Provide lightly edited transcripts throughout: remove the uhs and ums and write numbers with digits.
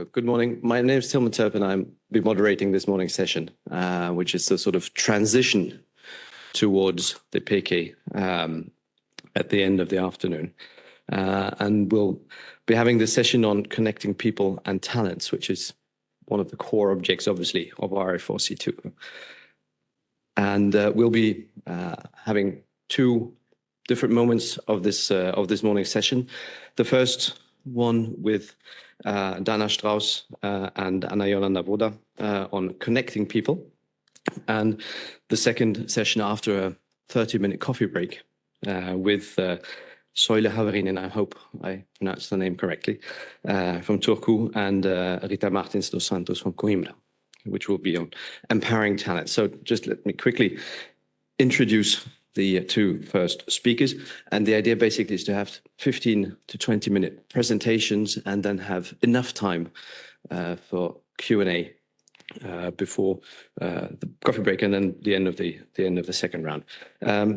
So good morning. My name is Tilman Turpin. I'll be moderating this morning's session, which is the sort of transition towards the PK at the end of the afternoon. And we'll be having this session on connecting people and talents, which is one of the core objects, obviously, of RI4C2. And we'll be having two different moments of this morning's session. The first one with Dana Strauss and Anna Yolanda Voda on connecting people. And the second session after a 30-minute coffee break with Soile Haverinen, I hope I pronounced the name correctly, from Turku, and Rita Martins dos Santos from Coimbra, which will be on empowering talent. So just let me quickly introduce the two first speakers. And the idea basically is to have 15 to 20-minute presentations and then have enough time for Q&A before the coffee break and then the end of the second round.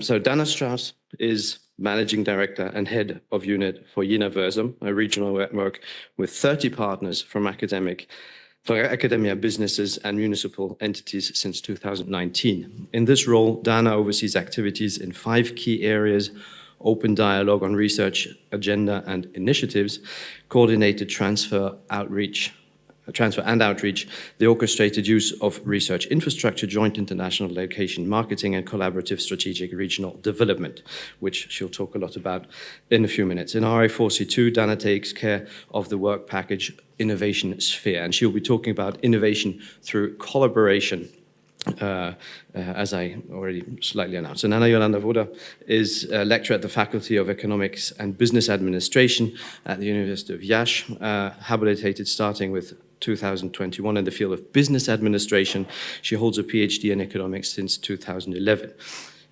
So Dana Strauss is Managing Director and Head of Unit for Universum, a regional network with 30 partners from academia, businesses, and municipal entities since 2019. In this role, Dana oversees activities in 5 key areas: open dialogue on research agenda and initiatives, coordinated transfer and outreach, the orchestrated use of research infrastructure, joint international location marketing, and collaborative strategic regional development, which she'll talk a lot about in a few minutes. In RI4C2, Dana takes care of the work package Innovation Sphere, and she'll be talking about innovation through collaboration, as I already slightly announced. And Anna Yolanda Voda is a lecturer at the Faculty of Economics and Business Administration at the University of Iași, habilitated starting with 2021 in the field of business administration. She holds a PhD in economics since 2011.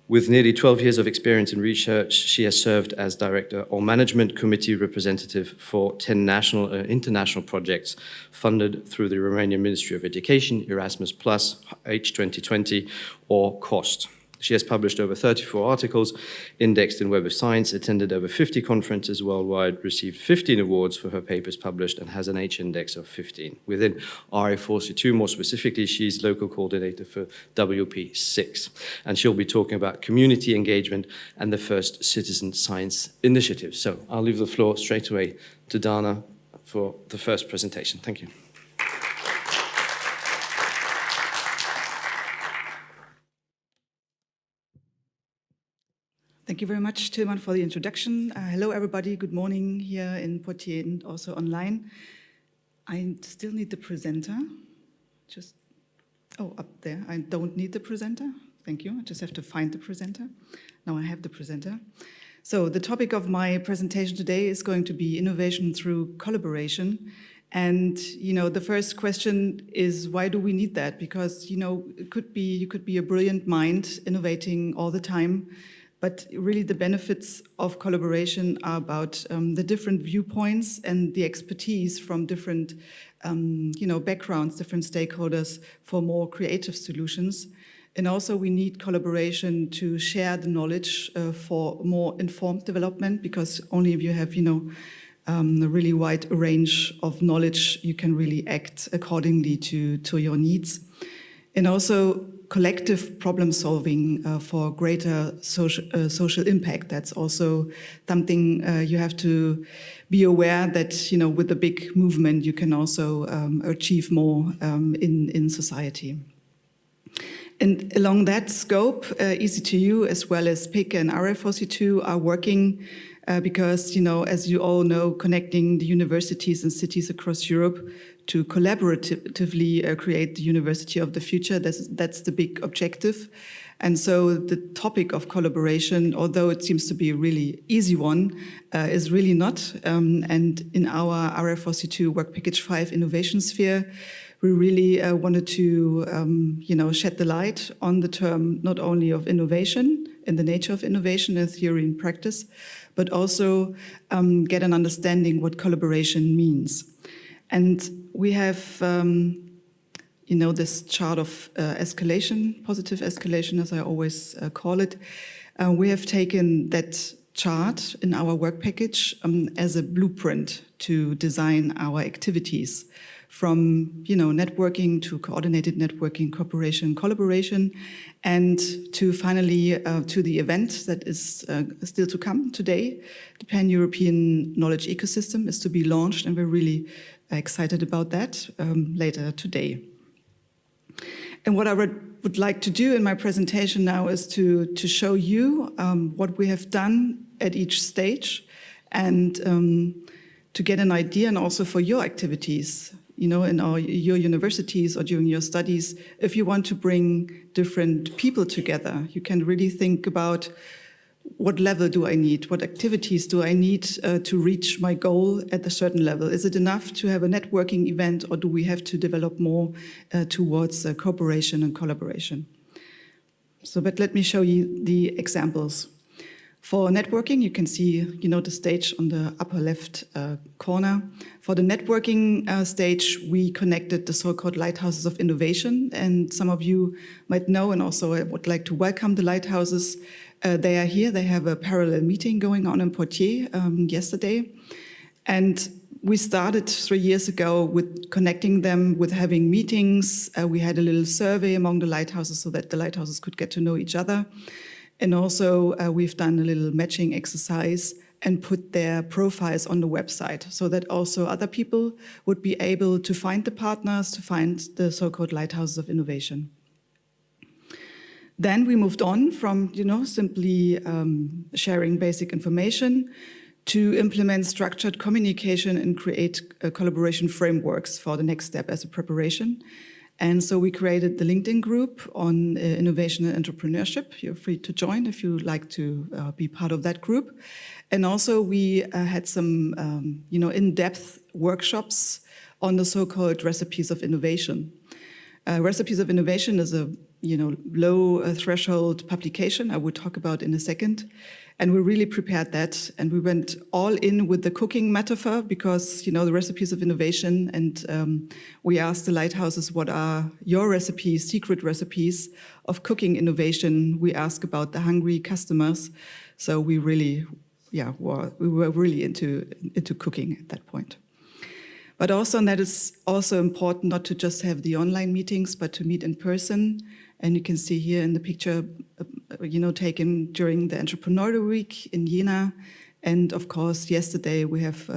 With nearly 12 years of experience in research, she has served as director or management committee representative for 10 national and international projects funded through the Romanian Ministry of Education, Erasmus+, H2020, or COST. She has published over 34 articles, indexed in Web of Science, attended over 50 conferences worldwide, received 15 awards for her papers published, and has an H-index of 15. Within RI4C2, more specifically, she's local coordinator for WP6. And she'll be talking about community engagement and the first citizen science initiative. So I'll leave the floor straight away to Dana for the first presentation. Thank you. Thank you very much, Tilman, for the introduction. Hello, everybody. Good morning here in Poitiers and also online. I still need the presenter. Up there. I don't need the presenter. Thank you. I just have to find the presenter. Now I have the presenter. So the topic of my presentation today is going to be innovation through collaboration. And, the first question is, why do we need that? Because, you could be a brilliant mind innovating all the time. But really the benefits of collaboration are about the different viewpoints and the expertise from different backgrounds, different stakeholders for more creative solutions. And also we need collaboration to share the knowledge for more informed development, because only if you have, a really wide range of knowledge, you can really act accordingly to your needs. And also collective problem solving for greater social impact. That's also something you have to be aware that, with a big movement, you can also achieve more in society. And along that scope, EC2U as well as PIC and RI4C2 are working because, as you all know, connecting the universities and cities across Europe to collaboratively create the university of the future. That's the big objective. And so the topic of collaboration, although it seems to be a really easy one, is really not. And in our RI4C2 Work Package 5 Innovation Sphere, we really wanted to shed the light on the term not only of innovation and the nature of innovation in theory and practice, but also get an understanding what collaboration means. And we have, this chart of escalation, positive escalation, as I always call it. We have taken that chart in our work package as a blueprint to design our activities from networking to coordinated networking, cooperation, collaboration, and to finally to the event that is still to come today. The Pan-European Knowledge Ecosystem is to be launched, and we're really excited about that later today. And what I would like to do in my presentation now is to show you what we have done at each stage, and to get an idea, and also for your activities, in your universities or during your studies, if you want to bring different people together, you can really think about what level do I need? What activities do I need to reach my goal at a certain level? Is it enough to have a networking event, or do we have to develop more towards cooperation and collaboration? But let me show you the examples. For networking, you can see, the stage on the upper left corner. For the networking stage, we connected the so-called lighthouses of innovation. And some of you might know, and also I would like to welcome the lighthouses. They are here. They have a parallel meeting going on in Poitiers yesterday. And we started 3 years ago with connecting them, with having meetings. We had a little survey among the lighthouses so that the lighthouses could get to know each other. And also we've done a little matching exercise and put their profiles on the website so that also other people would be able to find the partners, to find the so-called lighthouses of innovation. Then we moved on from, simply sharing basic information to implement structured communication and create collaboration frameworks for the next step as a preparation. And so we created the LinkedIn group on innovation and entrepreneurship. You're free to join if you like to be part of that group. And also we had some, in-depth workshops on the so-called recipes of innovation. Recipes of innovation is a low threshold publication I will talk about in a second. And we really prepared that, and we went all in with the cooking metaphor because, the recipes of innovation, and we asked the lighthouses, what are your recipes, secret recipes of cooking innovation? We asked about the hungry customers. So we really, we were really into cooking at that point. But also, and that is also important, not to just have the online meetings, but to meet in person. And you can see here in the picture, taken during the Entrepreneurial Week in Jena. And of course, yesterday we have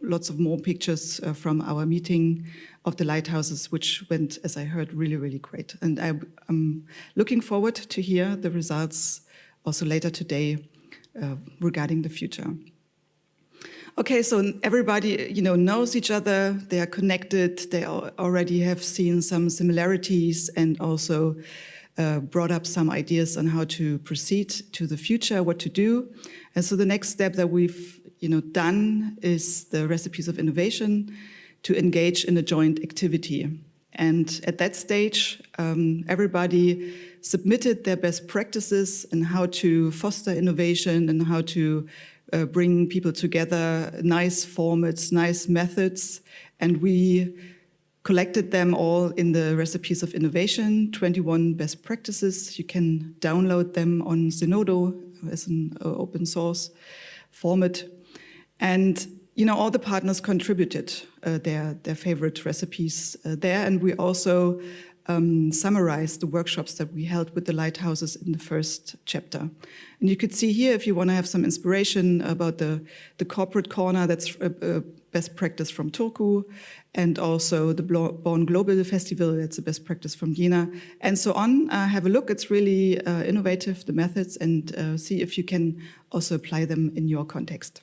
lots of more pictures from our meeting of the lighthouses, which went, as I heard, really, really great. And I'm looking forward to hear the results also later today regarding the future. Okay, so everybody, knows each other. They are connected. They already have seen some similarities and also brought up some ideas on how to proceed to the future, what to do. And so the next step that we've, done is the recipes of innovation to engage in a joint activity. And at that stage, everybody submitted their best practices and how to foster innovation and how to bring people together, nice formats, nice methods, and we collected them all in the recipes of innovation, 21 best practices. You can download them on Zenodo as an open source format. And, all the partners contributed their favorite recipes there, and we also summarize the workshops that we held with the lighthouses in the first chapter. And you could see here, if you want to have some inspiration about the corporate corner, that's a best practice from Turku, and also the Born Global Festival, that's a best practice from Jena, and so on. Have a look, it's really innovative, the methods, and see if you can also apply them in your context.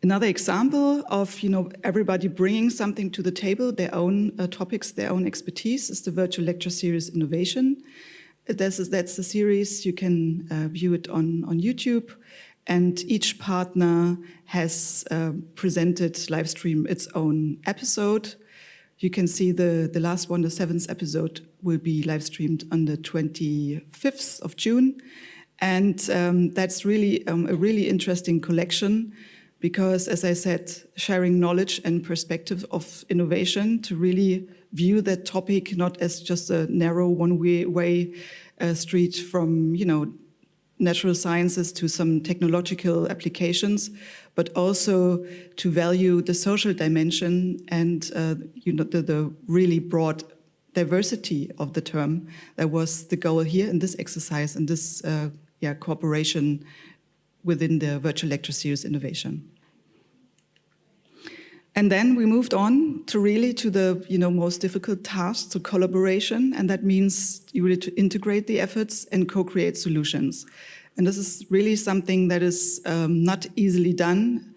Another example of everybody bringing something to the table, their own topics, their own expertise, is the virtual lecture series Innovation. That's a series, you can view it on YouTube, and each partner has presented, live stream its own episode. You can see the last one, the 7th episode, will be live streamed on the 25th of June. And that's really a really interesting collection, because, as I said, sharing knowledge and perspective of innovation to really view that topic not as just a narrow one-way street from, natural sciences to some technological applications, but also to value the social dimension and the really broad diversity of the term. That was the goal here in this exercise and this cooperation within the virtual lecture series innovation. And then we moved on to the most difficult task, to collaboration, and that means really to integrate the efforts and co-create solutions. And this is really something that is not easily done,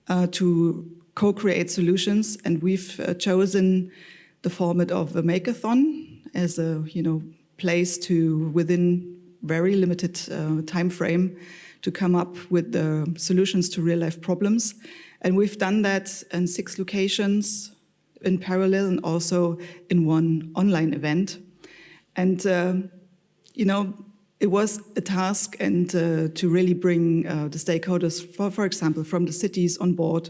to co-create solutions, and we've chosen the format of a makeathon as a place to, within very limited time frame, to come up with the solutions to real-life problems. And we've done that in 6 locations in parallel and also in one online event. And, it was a task and to really bring the stakeholders, for example, from the cities on board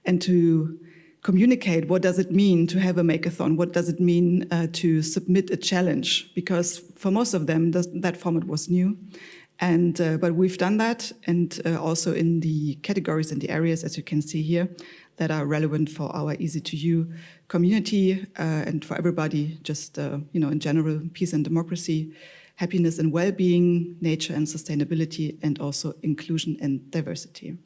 and to communicate what does it mean to have a makeathon, what does it mean to submit a challenge, because for most of them that format was new. And but we've done that, and also in the categories and the areas, as you can see here, that are relevant for our easy-to-use community and for everybody, just in general, peace and democracy, happiness and well-being, nature and sustainability, and also inclusion and diversity.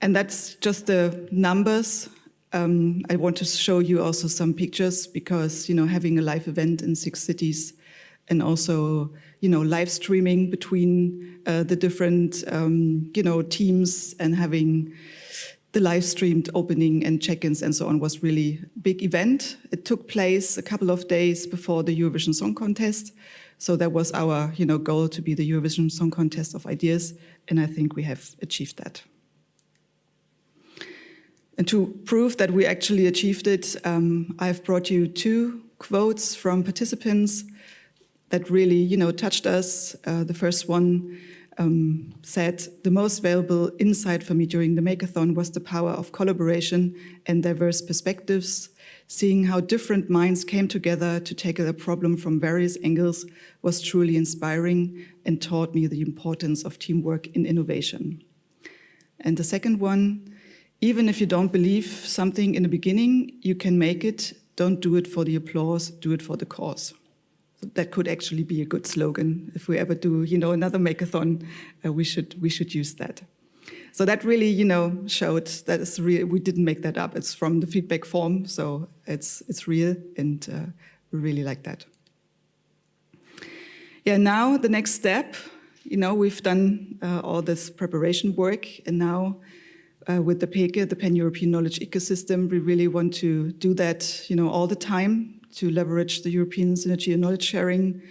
And that's just the numbers. I want to show you also some pictures because, having a live event in 6 cities and also, live streaming between the different, teams and having the live streamed opening and check-ins and so on was really a big event. It took place a couple of days before the Eurovision Song Contest. So that was our, goal, to be the Eurovision Song Contest of ideas. And I think we have achieved that. And to prove that we actually achieved it, I've brought you 2 quotes from participants that really, touched us. The first one said, "The most valuable insight for me during the Makeathon was the power of collaboration and diverse perspectives. Seeing how different minds came together to tackle a problem from various angles was truly inspiring and taught me the importance of teamwork in innovation." And the second one, "Even if you don't believe something in the beginning, you can make it. Don't do it for the applause, do it for the cause." That could actually be a good slogan. If we ever do, another Makeathon, we should use that. So that really, showed that it's real. We didn't make that up. It's from the feedback form, so it's real, and we really like that. Yeah. Now the next step, we've done all this preparation work, and now with the PEKE, the Pan-European Knowledge Ecosystem, we really want to do that, all the time, to leverage the European synergy and knowledge sharing,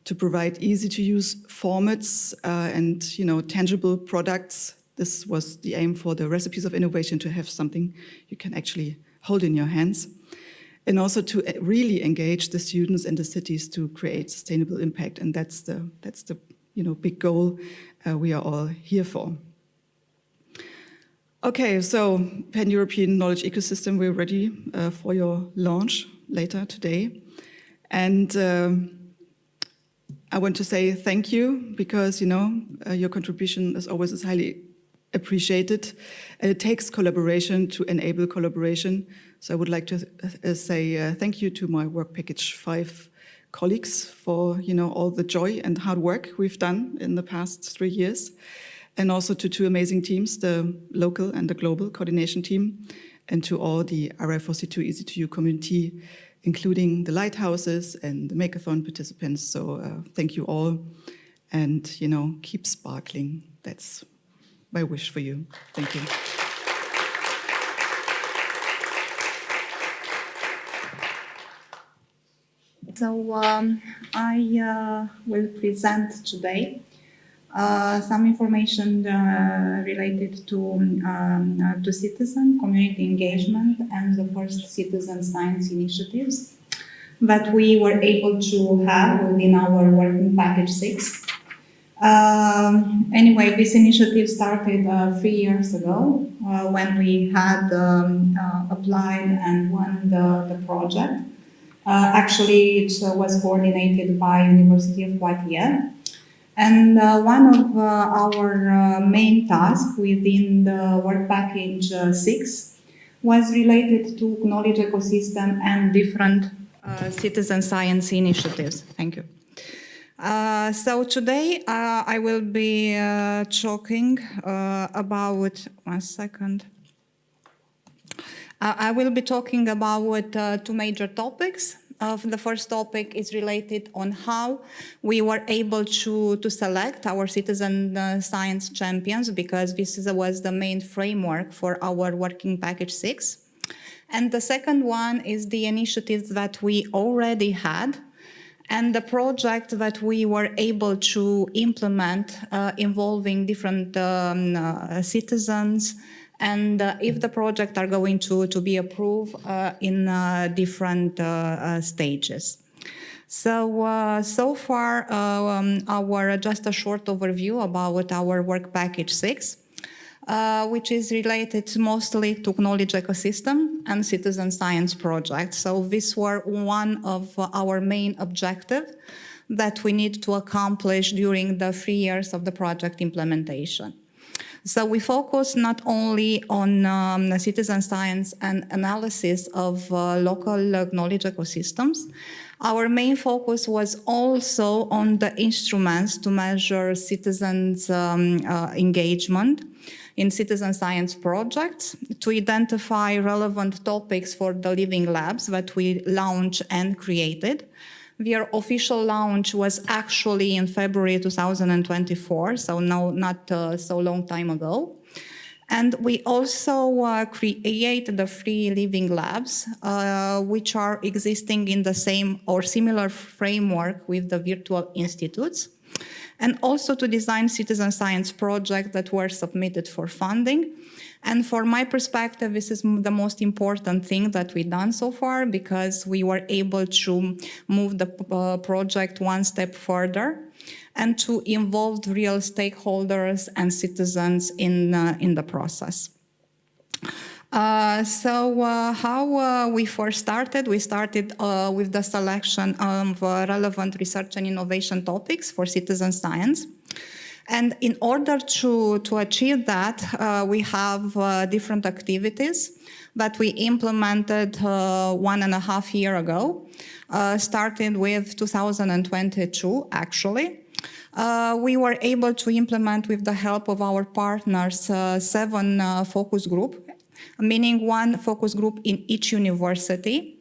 to provide easy-to-use formats and tangible products. This was the aim for the recipes of innovation, to have something you can actually hold in your hands, and also to really engage the students and the cities to create sustainable impact. And that's the big goal we are all here for. Okay, so Pan-European Knowledge Ecosystem, we're ready for your launch later today. And I want to say thank you, because, your contribution as always is highly appreciated. And it takes collaboration to enable collaboration. So I would like to say thank you to my Work Package 5 colleagues for, all the joy and hard work we've done in the past 3 years. And also to 2 amazing teams, the local and the global coordination team, and to all the RI4C2 Easy2U community, including the lighthouses and the Makeathon participants. So thank you all, and keep sparkling. That's my wish for you. Thank you. So I will present today some information related to citizen community engagement and the first citizen science initiatives that we were able to have within our working package 6. Anyway, this initiative started 3 years ago when we had applied and won the project. Actually, it was coordinated by University of Poitiers. And one of our main tasks within the work package 6 was related to knowledge ecosystem and different citizen science initiatives. Thank you. So today I will be talking about, one second. I will be talking about two major topics. The first topic is related on how we were able to select our citizen science champions, because this was the main framework for our working package 6. And the second one is the initiatives that we already had and the project that we were able to implement involving different citizens, and if the project are going to be approved in different stages. So far, just a short overview about our work package 6, which is related mostly to knowledge ecosystem and citizen science projects. So these were one of our main objectives that we need to accomplish during the 3 years of the project implementation. So we focus not only on citizen science and analysis of local knowledge ecosystems. Our main focus was also on the instruments to measure citizens' engagement in citizen science projects, to identify relevant topics for the living labs that we launched and created. Their official launch was actually in February 2024, so not so long time ago. And we also created the 3 living labs, which are existing in the same or similar framework with the virtual institutes, and also to design citizen science projects that were submitted for funding. And for my perspective, this is the most important thing that we've done so far, because we were able to move the project one step further and to involve real stakeholders and citizens in the process. How we first started? We started with the selection of relevant research and innovation topics for citizen science. And in order to achieve that, we have different activities that we implemented 1.5 years ago, starting with 2022, actually. We were able to implement, with the help of our partners, 7 focus groups, meaning 1 focus group in each university.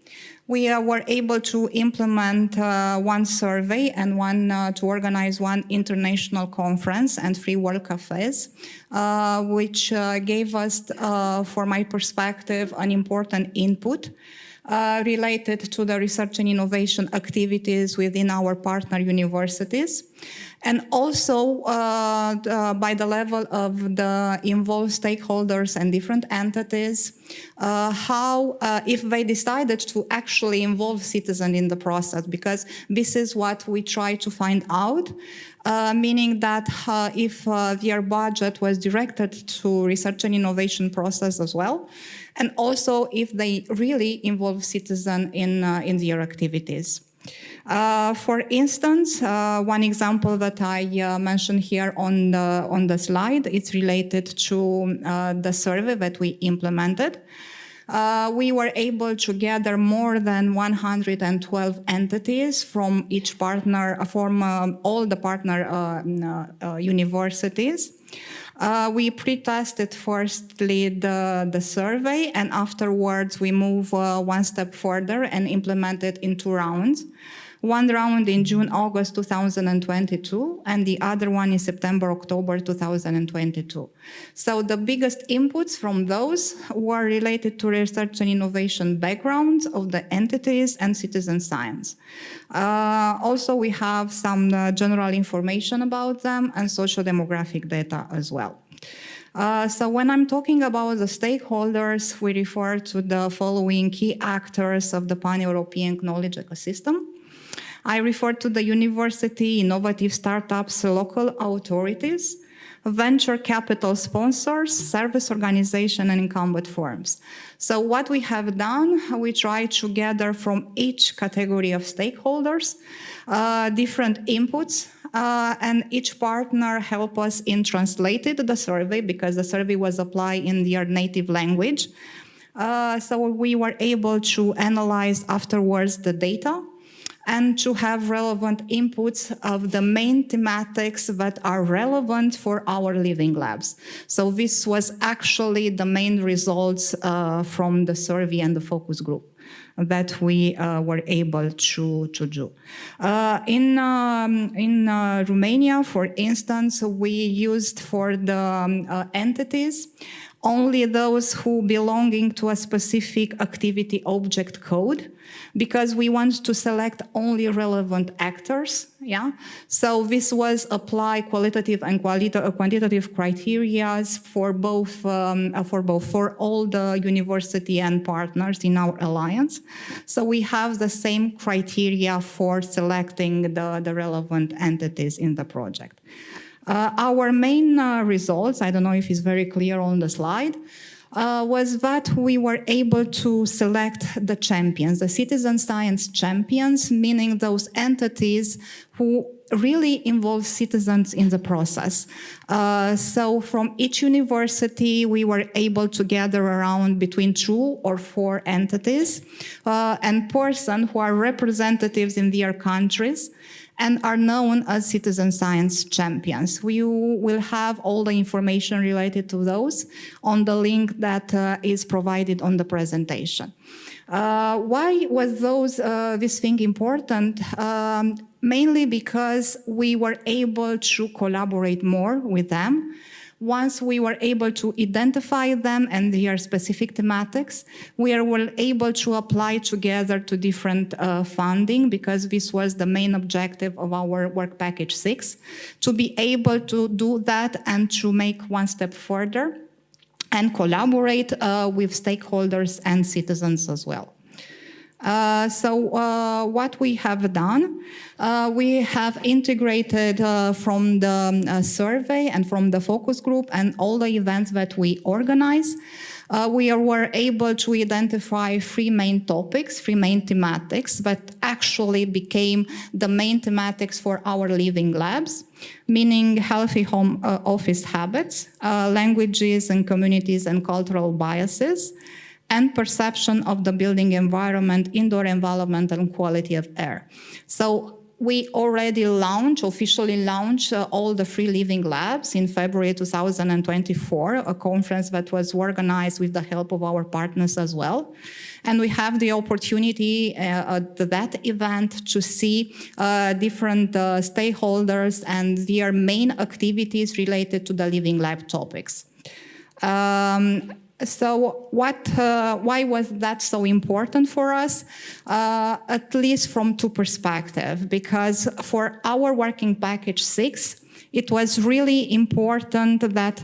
We were able to implement 1 survey and to organize 1 international conference and 3 world cafes, which gave us, for my perspective, an important input related to the research and innovation activities within our partner universities. And also by the level of the involved stakeholders and different entities, how, if they decided to actually involve citizens in the process, because this is what we try to find out, meaning that if their budget was directed to research and innovation process as well, and also if they really involve citizens in their activities. For instance, one example that I mentioned here on the slide, it's related to the survey that we implemented. We were able to gather more than 112 entities from each partner, from all the partner universities. We pre-tested firstly the survey, and afterwards we move 1 step further and implemented in 2 rounds. 1 round in June, August 2022, and the other one in September, October 2022. So the biggest inputs from those were related to research and innovation backgrounds of the entities and citizen science. Also, we have some general information about them and social demographic data as well. So when I'm talking about the stakeholders, we refer to the following key actors of the pan-European knowledge ecosystem. I refer to the university, innovative startups, local authorities, venture capital sponsors, service organization, and incumbent firms. So what we have done, we try to gather from each category of stakeholders different inputs, and each partner help us in translating the survey, because the survey was applied in their native language. So we were able to analyze afterwards the data and to have relevant inputs of the main thematics that are relevant for our living labs. So this was actually the main results from the survey and the focus group that we were able to do. In Romania, for instance, we used for the entities only those who belonging to a specific activity object code, because we want to select only relevant actors. Yeah, so this was apply qualitative and quantitative criteria for all the university and partners in our alliance. So we have the same criteria for selecting the relevant entities in the project. Our main results, I don't know if it's very clear on the slide, was that we were able to select the champions, the citizen science champions, meaning those entities who really involve citizens in the process. So from each university, we were able to gather around between 2 or 4 entities and persons who are representatives in their countries and are known as citizen science champions. We will have all the information related to those on the link that is provided on the presentation. Why was this thing important? Mainly because we were able to collaborate more with them. Once we were able to identify them and their specific thematics, we were able to apply together to different funding, because this was the main objective of our work package 6, to be able to do that and to make one step further and collaborate with stakeholders and citizens as well. What we have done, we have integrated from the survey and from the focus group and all the events that we organize. We were able to identify 3 main topics, 3 main thematics that actually became the main thematics for our living labs, meaning healthy home office habits, languages and communities and cultural biases, and perception of the building environment, indoor environment, and quality of air. So we already officially launched all the 3 living labs in February 2024, a conference that was organized with the help of our partners as well. And we have the opportunity at that event to see different stakeholders and their main activities related to the living lab topics. So why was that so important for us? At least from 2 perspectives, because for our working package 6, it was really important that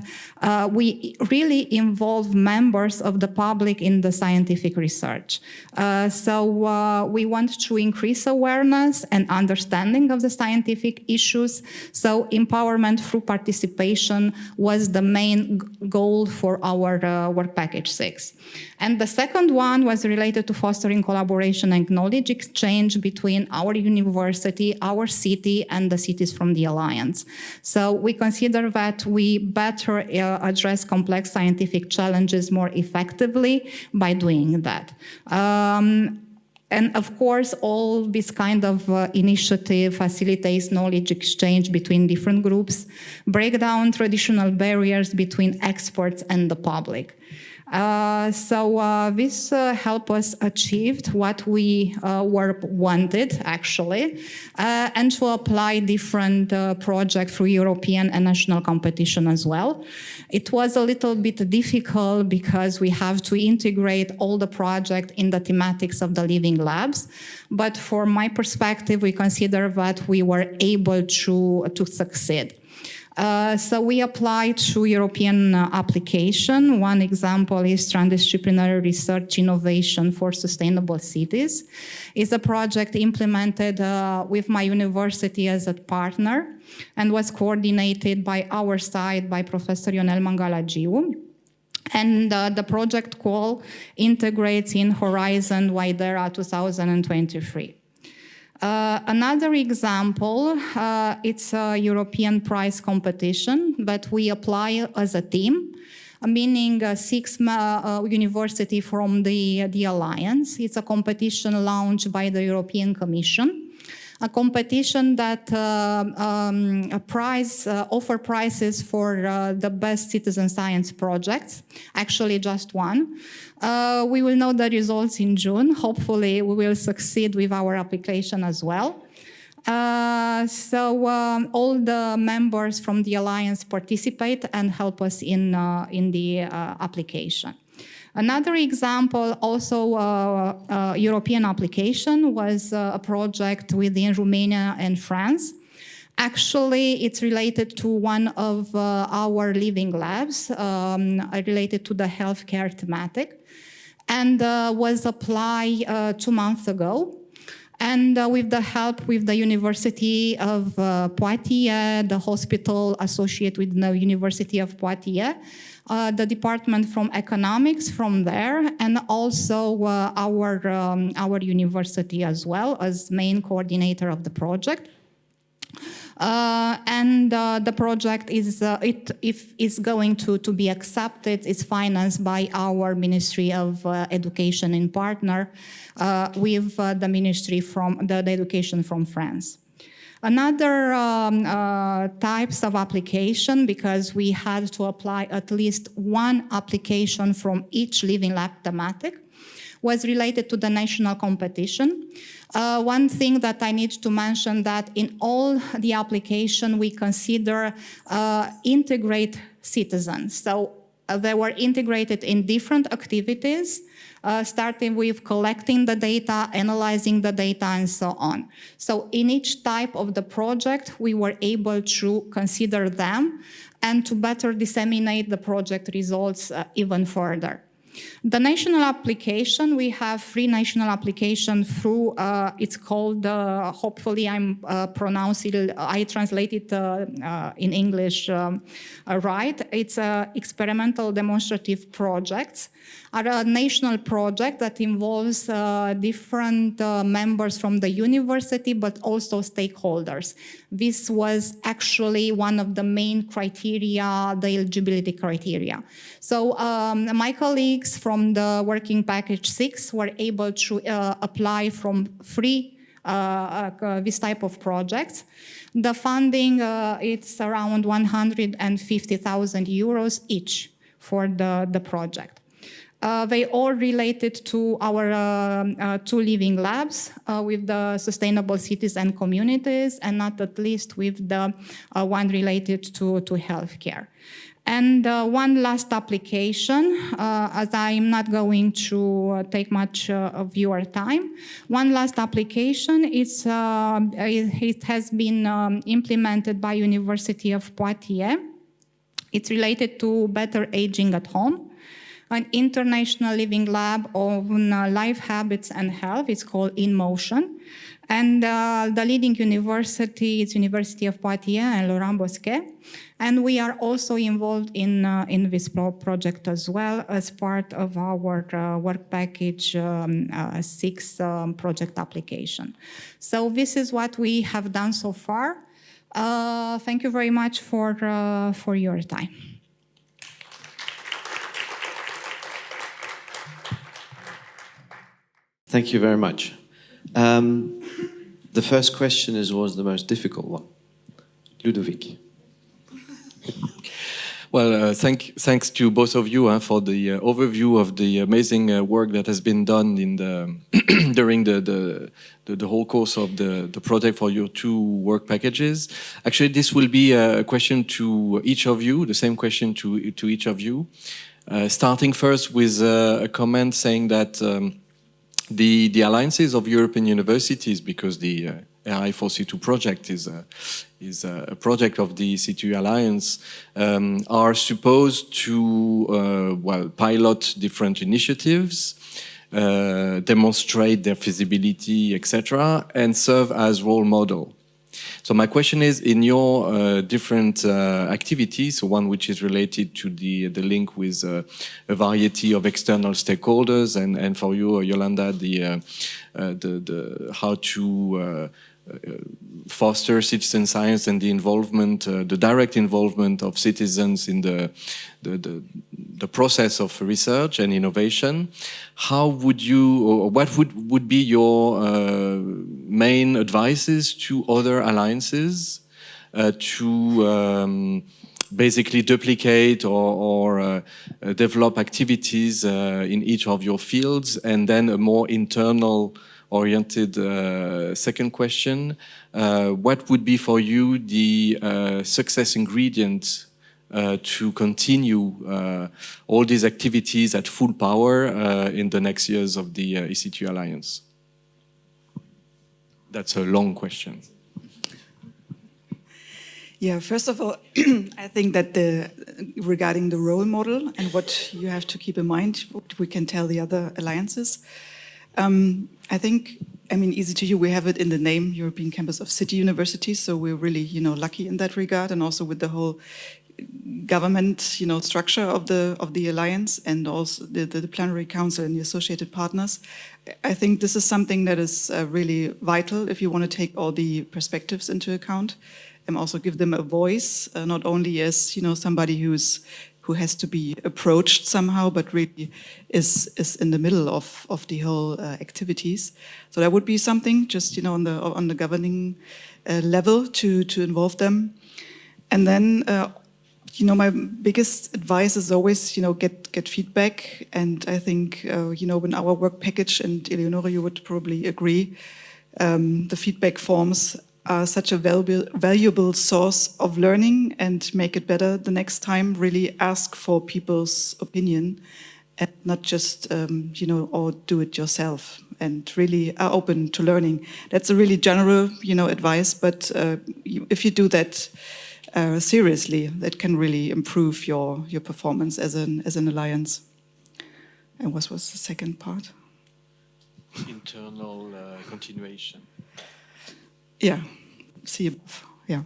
we really involve members of the public in the scientific research. We want to increase awareness and understanding of the scientific issues. So empowerment through participation was the main goal for our work package 6. And the second one was related to fostering collaboration and knowledge exchange between our university, our city, and the cities from the Alliance. So we consider that we better address complex scientific challenges more effectively by doing that. And of course, all this kind of initiative facilitates knowledge exchange between different groups, break down traditional barriers between experts and the public. This helped us achieve what we wanted, actually, and to apply different projects through European and national competition as well. It was a little bit difficult because we have to integrate all the projects in the thematics of the living labs. But from my perspective, we consider that we were able to succeed. So we applied to European application. One example is Transdisciplinary Research Innovation for Sustainable Cities. It's a project implemented with my university as a partner and was coordinated by our side by Professor Ionel Mangalagiu. And the project call integrates in Horizon Widera 2023. Another example, it's a European prize competition, but we apply as a team, meaning 6 universities from the Alliance. It's a competition launched by the European Commission, a competition that offer prizes for the best citizen science projects, actually just one. We will know the results in June. Hopefully we will succeed with our application as well. All the members from the Alliance participate and help us in the application. Another example, also European application, was a project within Romania and France. Actually, it's related to one of our living labs, related to the healthcare thematic, and was applied 2 months ago. And with the help with the University of Poitiers, the hospital associated with the University of Poitiers, the department from economics from there, and also our university as well as main coordinator of the project. The project is, if it's going to be accepted, it's financed by our Ministry of Education in partner with the Ministry from the Education from France. Another types of application, because we had to apply at least one application from each living lab thematic, was related to the national competition. One thing that I need to mention that in all the application we consider integrate citizens. So they were integrated in different activities, starting with collecting the data, analyzing the data, and so on. So in each type of the project, we were able to consider them and to better disseminate the project results even further. The national application, we have 3 national applications through, it's called, hopefully I'm pronouncing, I translate it in English right. It's experimental demonstrative projects, are a national project that involves different members from the university, but also stakeholders. This was actually one of the main criteria, the eligibility criteria. So my colleagues from the working package 6 were able to apply from 3 this type of projects. The funding, it's around 150,000 euros each for the project. They all related to our 2 living labs with the sustainable cities and communities, and not at least with the one related to healthcare. And one last application, as I'm not going to take much of your time. One last application, it has been implemented by University of Poitiers. It's related to better aging at home. An international living lab on life habits and health. It's called In Motion. And the leading university is University of Poitiers and Laurent Bosquet. And we are also involved in this project as well as part of our work package 6 project application. So this is what we have done so far. Thank you very much for your time. Thank you very much. The first question was the most difficult one. Ludovic. Well, thanks to both of you for the overview of the amazing work that has been done in the during the whole course of the project for your 2 work packages. Actually, this will be a question to each of you, the same question to each of you. Starting first with a comment saying that the alliances of European universities, because the RI4C2 project is a project of the C2 Alliance, are supposed to pilot different initiatives, demonstrate their feasibility, etc., and serve as role model. So my question is, in your different activities, so one which is related to the link with a variety of external stakeholders, and for you, Yolanda, the how to foster citizen science and the involvement, the direct involvement of citizens in the process of research and innovation. How would you, or what would be your main advices to other alliances to basically duplicate or develop activities in each of your fields? And then a more internal oriented second question, what would be for you the success ingredient to continue all these activities at full power in the next years of the EC2 Alliance? That's a long question. Yeah, first of all, I think that regarding the role model and what you have to keep in mind, what we can tell the other alliances, I think, I mean, EC2U, we have it in the name, European Campus of City Universities, so we're really, lucky in that regard, and also with the whole government, structure of the alliance, and also the plenary council and the associated partners. I think this is something that is really vital if you want to take all the perspectives into account, and also give them a voice, not only as somebody who has to be approached somehow, but really is in the middle of the whole activities. So that would be something, just on the governing level to involve them. And then my biggest advice is always get feedback. And I think in our work package, and Eleonora, you would probably agree, the feedback forms are such a valuable source of learning, and make it better the next time. Really ask for people's opinion, and not just or do it yourself, and really are open to learning. That's a really general advice, but if you do that seriously, that can really improve your performance as an alliance. And what was the second part? Internal continuation. Yeah, see above. Yeah.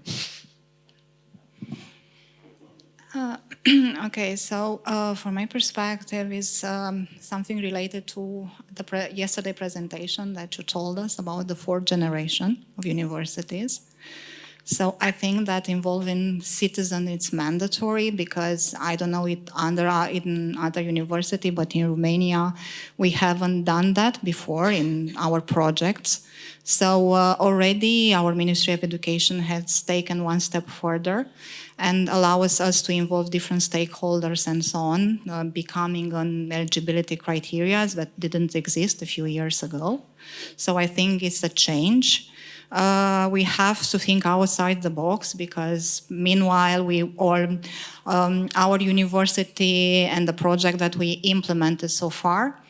Okay, so from my perspective is something related to the yesterday presentation that you told us about the fourth generation of universities. So I think that involving citizens is mandatory, because I don't know it in other university, but in Romania we haven't done that before in our projects. So already our Ministry of Education has taken one step further and allows us to involve different stakeholders and so on, becoming on eligibility criteria that didn't exist a few years ago. So I think it's a change. We have to think outside the box, because meanwhile our university and the project that we implemented so far,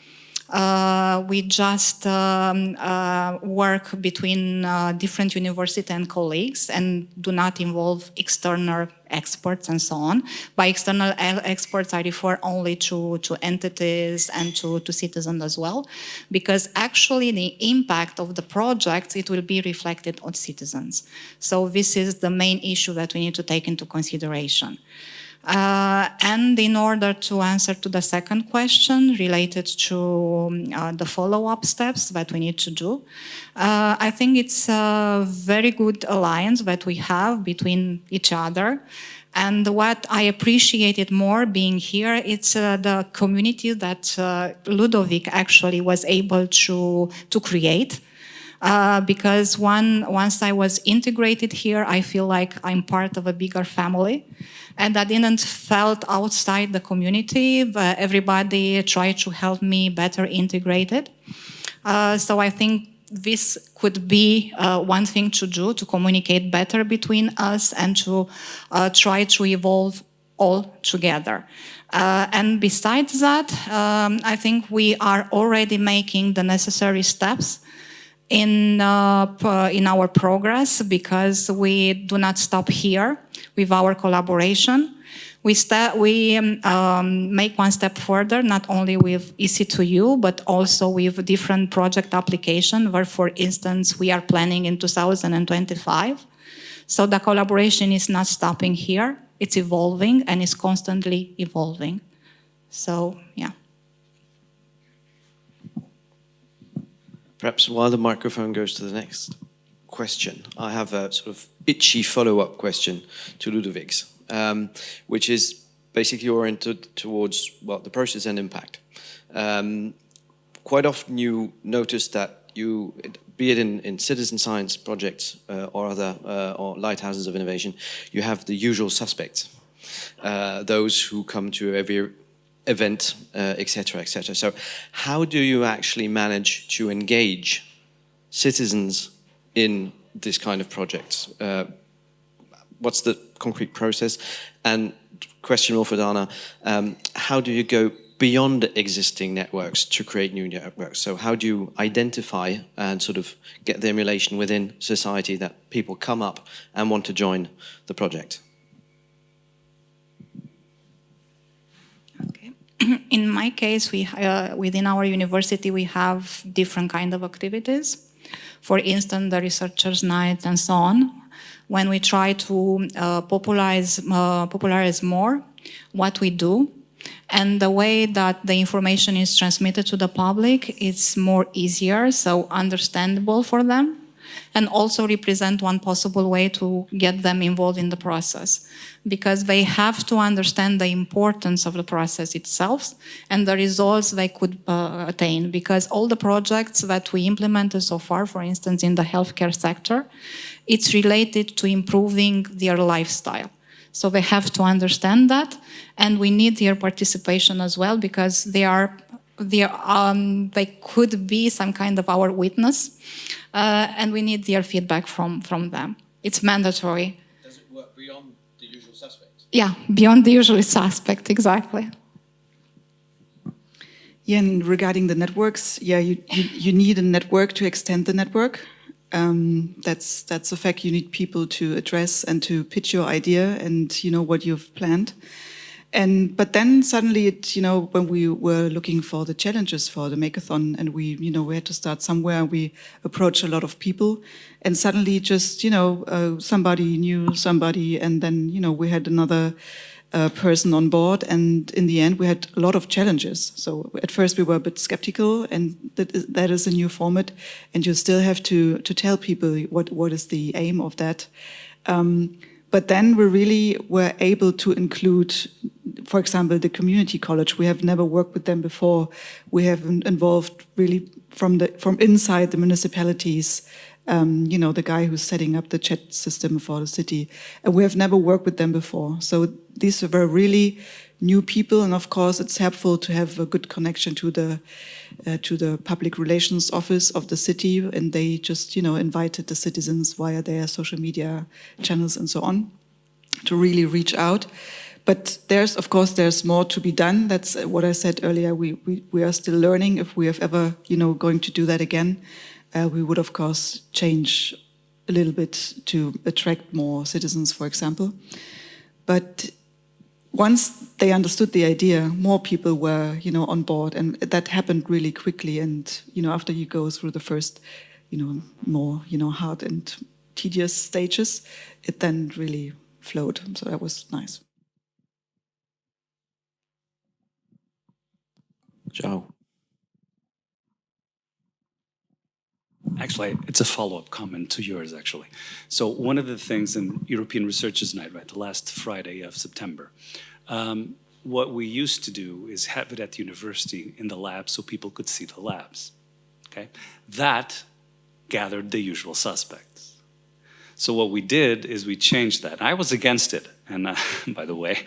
we just work between different university and colleagues, and do not involve external experts and so on. By external experts, I refer only to entities and to citizens as well, because actually the impact of the project, it will be reflected on citizens. So this is the main issue that we need to take into consideration. And in order to answer to the second question related to the follow-up steps that we need to do, I think it's a very good alliance that we have between each other. And what I appreciated more being here, it's the community that Ludovic actually was able to create. Because once I was integrated here, I feel like I'm part of a bigger family. And I didn't felt outside the community, but everybody tried to help me better integrate it. So I think this could be one thing to do, to communicate better between us and to try to evolve all together. And besides that, I think we are already making the necessary steps in our progress, because we do not stop here with our collaboration. We make one step further, not only with EC2U, but also with different project applications, where, for instance, we are planning in 2025. So the collaboration is not stopping here. It's evolving, and it's constantly evolving. So, yeah. Perhaps while the microphone goes to the next question, I have a sort of itchy follow-up question to Ludovic's, which is basically oriented towards, well, the process and impact. Quite often you notice that you, be it in citizen science projects or other or lighthouses of innovation, you have the usual suspects, those who come to every event, etc., etc. So how do you actually manage to engage citizens in this kind of projects? What's the concrete process? And question more for Dana, how do you go beyond existing networks to create new networks? So how do you identify and sort of get the emulation within society that people come up and want to join the project? Okay. In my case, within our university, we have different kind of activities. For instance, the researchers' night and so on, when we try to popularize more what we do, and the way that the information is transmitted to the public, it's more easier, so understandable for them, and also represent one possible way to get them involved in the process, because they have to understand the importance of the process itself and the results they could attain. Because all the projects that we implemented so far, for instance, in the healthcare sector, it's related to improving their lifestyle. So they have to understand that, and we need their participation as well, because they could be some kind of our witness, and we need their feedback from them. It's mandatory. Does it work beyond the usual suspects? Yeah, beyond the usual suspect, exactly. Yeah, and regarding the networks, yeah, you need a network to extend the network. That's a fact. You need people to address and to pitch your idea and what you've planned. But then suddenly, when we were looking for the challenges for the Makeathon, and we had to start somewhere, we approached a lot of people, and suddenly just somebody knew somebody, and then we had another person on board, and in the end we had a lot of challenges. So at first we were a bit skeptical, and that is a new format, and you still have to tell people what is the aim of that. But then we really were able to include, for example, the community college. We have never worked with them before. We have involved really from inside the municipalities, the guy who's setting up the chat system for the city. And we have never worked with them before. So these were really new people. And of course, it's helpful to have a good connection to the public relations office of the city. And they just, invited the citizens via their social media channels and so on to really reach out. But there's more to be done. That's what I said earlier. We are still learning. If we have ever, going to do that again, we would, of course, change a little bit to attract more citizens, for example. But once they understood the idea, more people were, on board, and that happened really quickly. And, after you go through the first, more, hard and tedious stages, it then really flowed. So that was nice. Ciao. Actually, it's a follow-up comment to yours, actually. So one of the things in European Researchers' Night, right, the last Friday of September, what we used to do is have it at the university in the lab so people could see the labs, okay? That gathered the usual suspects. So what we did is we changed that. I was against it, and by the way,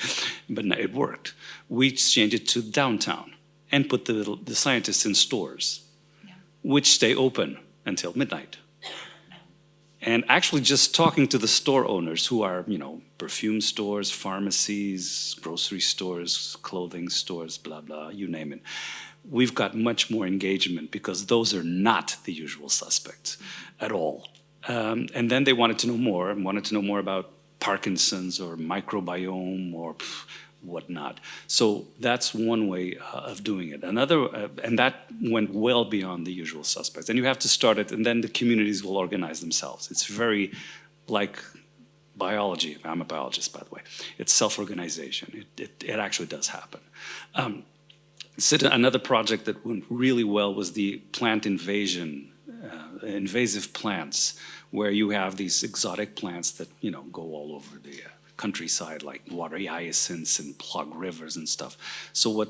but it worked. We changed it to downtown and put the scientists in stores, which stay open until midnight. And actually just talking to the store owners who are, perfume stores, pharmacies, grocery stores, clothing stores, blah, blah, you name it. We've got much more engagement because those are not the usual suspects at all. And then they wanted to know more about Parkinson's or microbiome or whatnot. So that's one way of doing it. Another, and that went well beyond the usual suspects. And you have to start it, and then the communities will organize themselves. It's very like biology. I'm a biologist, by the way. It's self-organization. It actually does happen. Another project that went really well was the plant invasion, invasive plants, where you have these exotic plants that go all over the countryside, like water hyacinths and plug rivers and stuff. So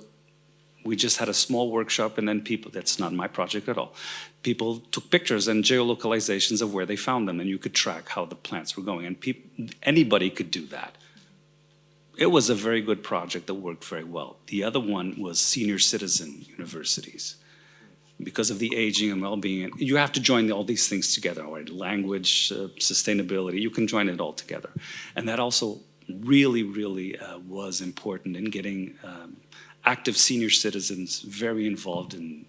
we just had a small workshop, and then people, that's not my project at all, people took pictures and geolocalizations of where they found them, and you could track how the plants were going, and anybody could do that. It was a very good project that worked very well. The other one was senior citizen universities. Because of the aging and well-being, you have to join all these things together, right? Language, sustainability, you can join it all together. And that also really, really was important in getting active senior citizens very involved and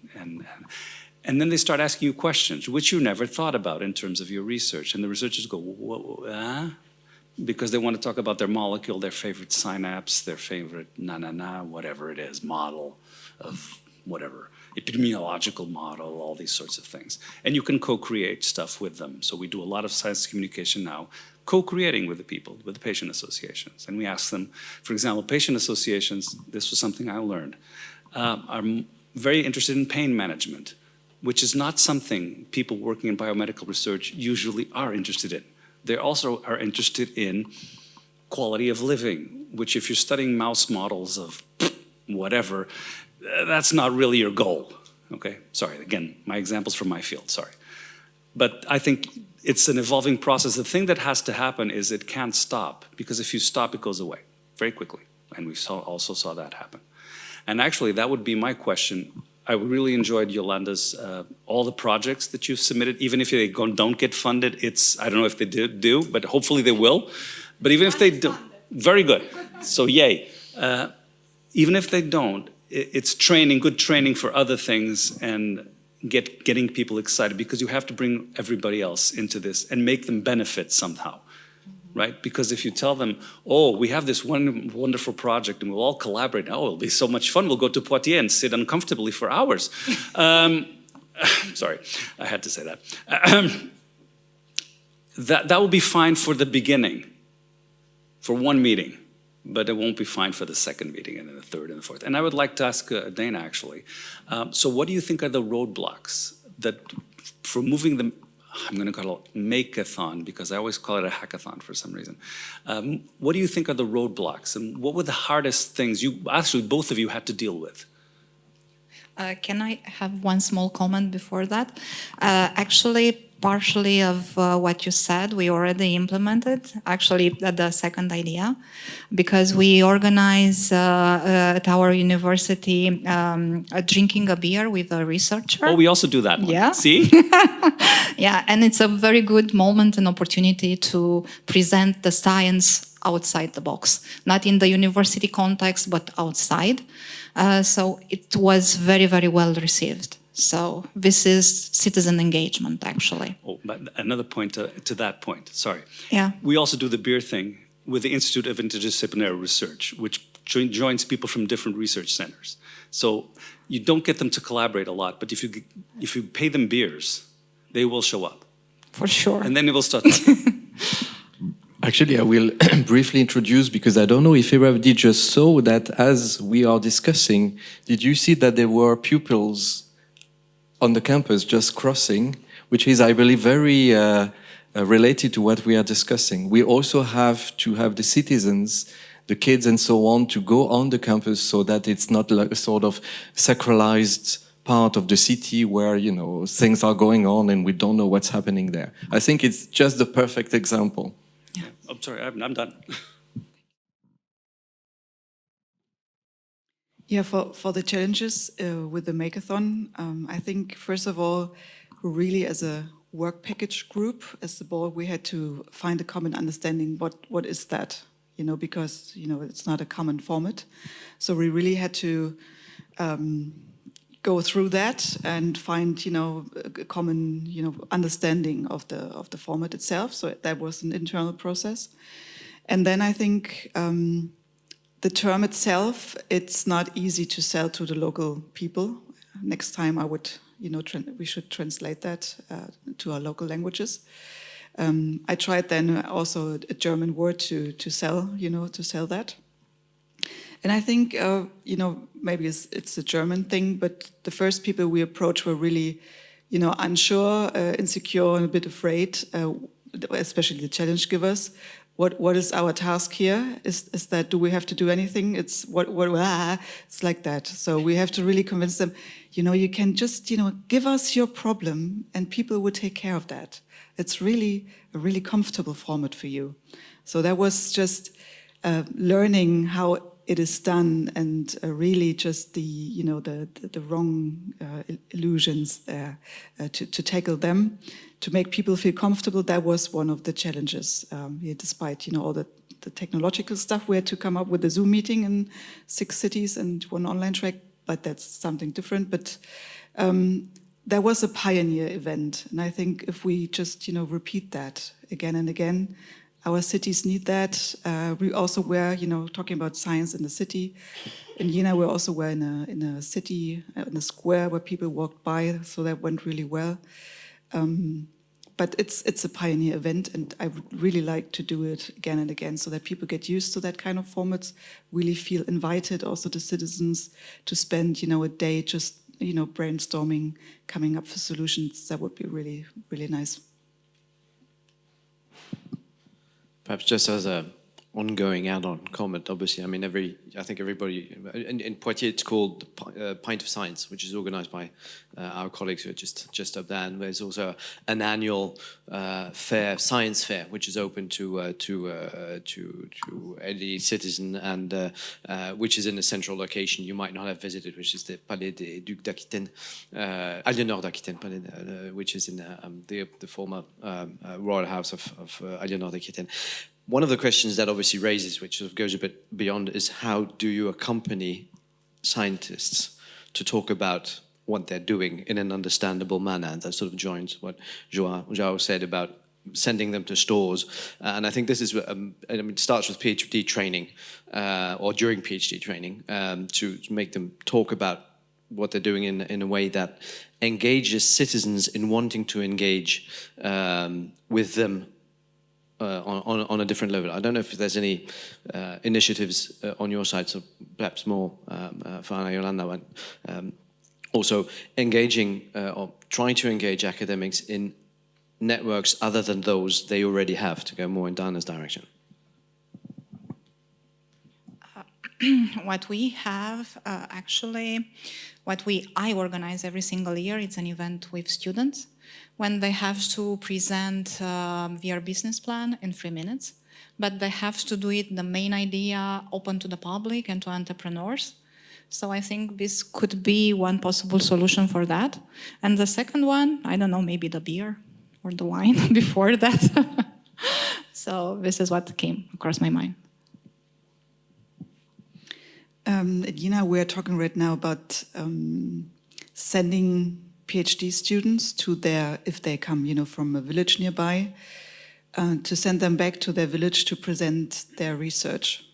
then they start asking you questions, which you never thought about in terms of your research. And the researchers go, because they want to talk about their molecule, their favorite synapse, their favorite whatever it is, model of whatever, epidemiological model, all these sorts of things. And you can co-create stuff with them. So we do a lot of science communication now, co-creating with the people, with the patient associations. And we ask them, for example, patient associations, this was something I learned, are very interested in pain management, which is not something people working in biomedical research usually are interested in. They also are interested in quality of living, which if you're studying mouse models of whatever, that's not really your goal, okay? Sorry, again, my example's from my field, sorry. But I think it's an evolving process. The thing that has to happen is it can't stop, because if you stop, it goes away very quickly. And we also saw that happen. And actually, that would be my question. I really enjoyed Yolanda's, all the projects that you've submitted, even if they don't get funded, I don't know if they do, but hopefully they will. But even if they don't, very good, so yay. Even if they don't, it's training, good training for other things and getting people excited, because you have to bring everybody else into this and make them benefit somehow. Right? Because if you tell them, oh, we have this one wonderful project and we'll all collaborate, oh, it'll be so much fun, we'll go to Poitiers and sit uncomfortably for hours. Sorry, I had to say that. That will be fine for the beginning, for one meeting, but it won't be fine for the second meeting and then the third and the fourth. And I would like to ask Dana, actually, so what do you think are the roadblocks that for moving them? I'm going to call it make-a-thon, because I always call it a hackathon for some reason. What do you think are the roadblocks, and what were the hardest things actually both of you had to deal with? Can I have one small comment before that? Actually, partially of what you said, we already implemented, actually the second idea, because we organize at our university drinking a beer with a researcher. Oh, we also do that one. Yeah. See? Yeah, and it's a very good moment and opportunity to present the science outside the box, not in the university context, but outside. So it was very, very well received. So this is citizen engagement, actually. Oh, but another point to that point, sorry. Yeah. We also do the beer thing with the Institute of Interdisciplinary Research, which joins people from different research centers. So you don't get them to collaborate a lot, but if you pay them beers, they will show up. For sure. And then they will start. Actually, I will briefly introduce, because I don't know if everybody just saw that as we are discussing, did you see that there were pupils on the campus just crossing, which is, I believe, very related to what we are discussing. We also have to have the citizens, the kids and so on, to go on the campus so that it's not like a sort of sacralized part of the city where, you know, things are going on and we don't know what's happening there. I think it's just the perfect example. Yeah. I'm sorry, I'm done. Yeah, for the challenges with the Makeathon, I think, first of all, really as a work package group. As the board, we had to find a common understanding. What is that? Because it's not a common format. So we really had to go through that and find a common understanding of the format itself. So that was an internal process. And then I think the term itself, it's not easy to sell to the local people. Next time I would, we should translate that to our local languages. I tried then also a German word to sell, to sell that. And I think, maybe it's a German thing, but the first people we approached were really, unsure, insecure, and a bit afraid, especially the challenge givers. What is our task here? Is that, do we have to do anything? It's it's like that. So we have to really convince them, you can just, give us your problem and people will take care of that. It's really a really comfortable format for you. So that was just learning how it is done and really just the wrong illusions there to tackle them. To make people feel comfortable, that was one of the challenges. Despite all the technological stuff, we had to come up with a Zoom meeting in 6 cities and 1 online track, but that's something different. But there was a pioneer event, and I think if we just repeat that again and again, our cities need that. We also were talking about science in the city. In Jena, we also were in a city, in a square where people walked by, so that went really well. But it's a pioneer event, and I would really like to do it again and again so that people get used to that kind of formats, really feel invited, also the citizens, to spend, a day just, brainstorming, coming up with solutions. That would be really, really nice. Perhaps just as a ongoing add-on comment, obviously, I think everybody, in Poitiers it's called Pint of Science, which is organized by our colleagues who are just up there. And there's also an annual science fair, which is open to any citizen, and which is in a central location you might not have visited, which is the Palais des Ducs d'Aquitaine, Aliénor d'Aquitaine, which is in the former royal house of Aliénor d'Aquitaine. One of the questions that obviously raises, which sort of goes a bit beyond, is how do you accompany scientists to talk about what they're doing in an understandable manner? And that sort of joins what João said about sending them to stores. And I think this is, it starts with PhD training, or during PhD training, to make them talk about what they're doing in a way that engages citizens in wanting to engage with them on a different level. I don't know if there's any initiatives on your side, so perhaps more for Ana Yolanda, also engaging or trying to engage academics in networks other than those they already have, to go more in Dana's direction. What we have, I organize every single year, it's an event with students when they have to present their business plan in 3 minutes, but they have to do it, the main idea, open to the public and to entrepreneurs. So I think this could be one possible solution for that. And the second one, I don't know, maybe the beer or the wine before that. So this is what came across my mind. We're talking right now about sending PhD students to if they come, from a village nearby, to send them back to their village to present their research.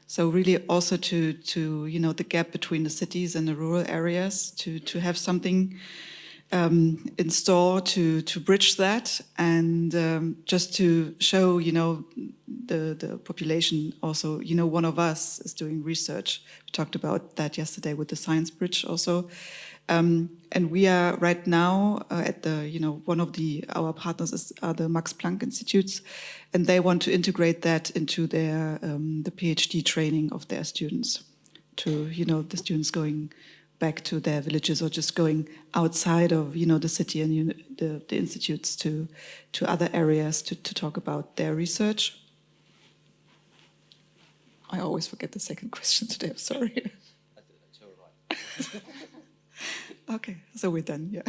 So really also to the gap between the cities and the rural areas, to have something in store to bridge that, and just to show, the population also, one of us is doing research. We talked about that yesterday with the Science Bridge also. And we are right now at the, one of our partners are the Max Planck Institutes, and they want to integrate that into their the PhD training of their students, to the students going back to their villages or just going outside of the city and the institutes to other areas to talk about their research. I always forget the second question today. I'm sorry. Okay, so we're done, yeah.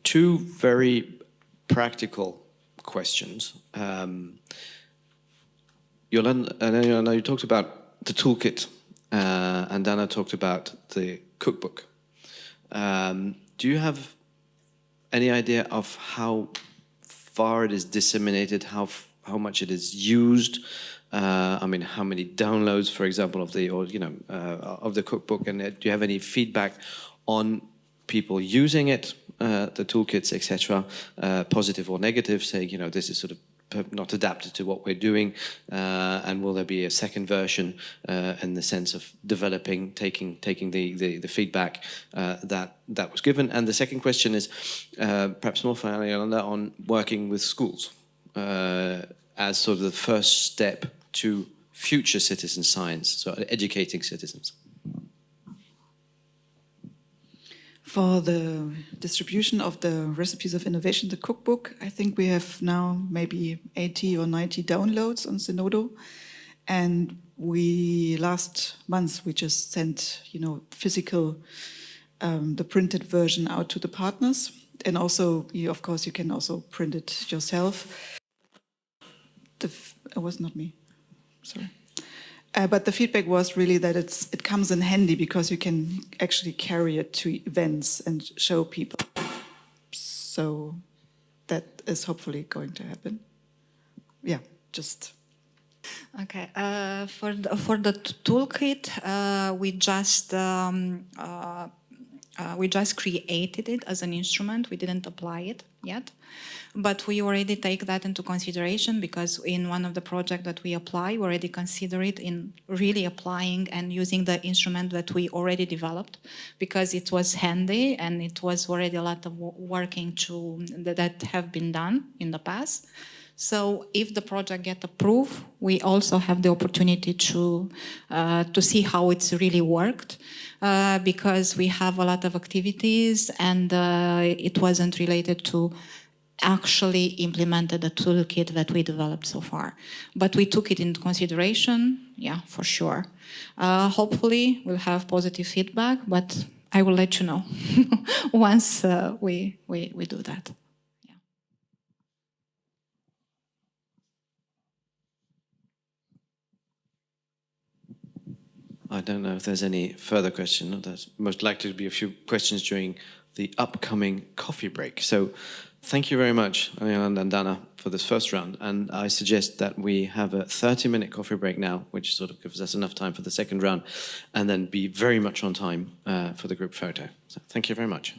Two very practical questions. Yolanda, you talked about the toolkit, and Dana talked about the cookbook. Do you have any idea of how far it is disseminated, how much it is used? I mean, how many downloads, for example, of the cookbook, and do you have any feedback on people using it, the toolkits, etc., positive or negative, saying, this is sort of not adapted to what we're doing, and will there be a second version in the sense of developing, taking the feedback that was given? And the second question is perhaps more for Yolanda on working with schools as sort of the first step to future citizen science, so educating citizens. For the distribution of the recipes of innovation, the cookbook, I think we have now maybe 80 or 90 downloads on Zenodo. And last month, we just sent, physical, the printed version out to the partners. And also, of course, you can also print it yourself. It was not me, sorry. But the feedback was really that it comes in handy because you can actually carry it to events and show people. So that is hopefully going to happen. Yeah, just. Okay, for the toolkit, we just created it as an instrument. We didn't apply it yet, but we already take that into consideration because in one of the projects that we apply, we already consider it in really applying and using the instrument that we already developed because it was handy and it was already a lot of working that have been done in the past. So if the project gets approved, we also have the opportunity to see how it's really worked because we have a lot of activities and it wasn't related to actually implemented the toolkit that we developed so far. But we took it into consideration, yeah, for sure. Hopefully we'll have positive feedback, but I will let you know once we do that. I don't know if there's any further question. There's most likely to be a few questions during the upcoming coffee break. So thank you very much, Yolanda and Dana, for this first round. And I suggest that we have a 30-minute coffee break now, which sort of gives us enough time for the second round, and then be very much on time for the group photo. So thank you very much.